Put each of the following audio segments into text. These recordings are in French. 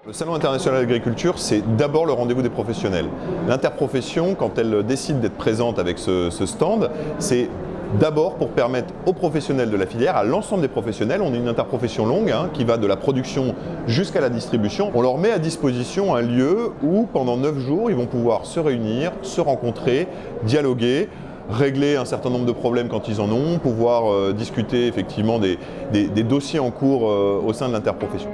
Le Salon international de l'agriculture, c'est d'abord le rendez-vous des professionnels. L'interprofession, quand elle décide d'être présente avec ce stand, c'est d'abord pour permettre aux professionnels de la filière, à l'ensemble des professionnels, on est une interprofession longue qui va de la production jusqu'à la distribution. On leur met à disposition un lieu où pendant 9 jours, ils vont pouvoir se réunir, se rencontrer, dialoguer, régler un certain nombre de problèmes quand ils en ont, pouvoir discuter effectivement des dossiers en cours au sein de l'interprofession.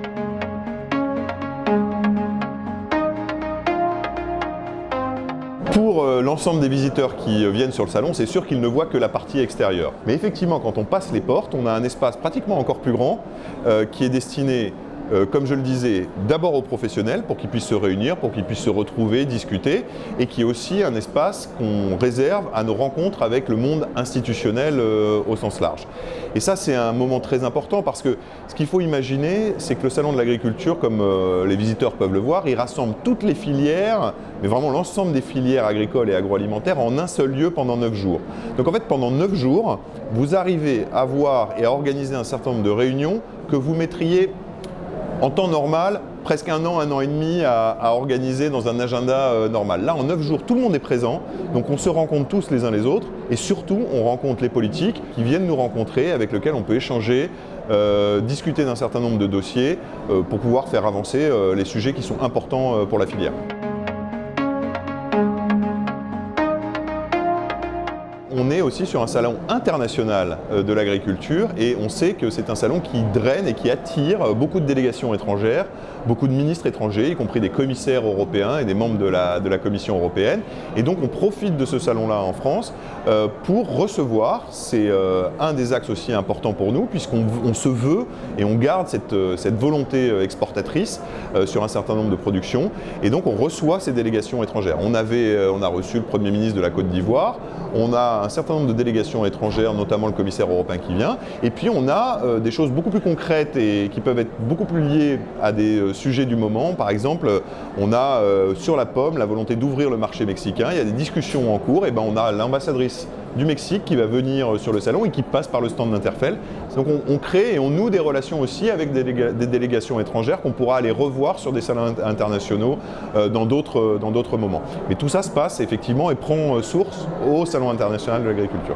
Pour l'ensemble des visiteurs qui viennent sur le salon, c'est sûr qu'ils ne voient que la partie extérieure. Mais effectivement, quand on passe les portes, on a un espace pratiquement encore plus grand qui est destiné, comme je le disais, d'abord aux professionnels pour qu'ils puissent se réunir, pour qu'ils puissent se retrouver, discuter, et qui est aussi un espace qu'on réserve à nos rencontres avec le monde institutionnel au sens large. Et ça, c'est un moment très important parce que ce qu'il faut imaginer, c'est que le Salon de l'agriculture, comme les visiteurs peuvent le voir, il rassemble toutes les filières, mais vraiment l'ensemble des filières agricoles et agroalimentaires en un seul lieu pendant 9 jours. Donc en fait, pendant 9 jours, vous arrivez à voir et à organiser un certain nombre de réunions que vous mettriez en temps normal, presque un an et demi à organiser dans un agenda normal. Là, en 9 jours, tout le monde est présent, donc on se rencontre tous les uns les autres et surtout, on rencontre les politiques qui viennent nous rencontrer, avec lesquels on peut échanger, discuter d'un certain nombre de dossiers pour pouvoir faire avancer les sujets qui sont importants pour la filière. On est aussi sur un salon international de l'agriculture et on sait que c'est un salon qui draine et qui attire beaucoup de délégations étrangères, beaucoup de ministres étrangers, y compris des commissaires européens et des membres de la Commission européenne. Et donc on profite de ce salon-là en France pour recevoir, c'est un des axes aussi importants pour nous, puisqu'on se veut et on garde cette volonté exportatrice sur un certain nombre de productions. Et donc on reçoit ces délégations étrangères. On a reçu le Premier ministre de la Côte d'Ivoire, on a un certain nombre de délégations étrangères, notamment le commissaire européen qui vient, et puis on a des choses beaucoup plus concrètes et qui peuvent être beaucoup plus liées à des sujets du moment. Par exemple, on a sur la pomme la volonté d'ouvrir le marché mexicain, il y a des discussions en cours, et ben on a l'ambassadrice du Mexique qui va venir sur le salon et qui passe par le stand d'Interfel. Donc on crée et on noue des relations aussi avec des délégations étrangères qu'on pourra aller revoir sur des salons internationaux dans d'autres moments. Mais tout ça se passe effectivement et prend source au Salon international de l'agriculture.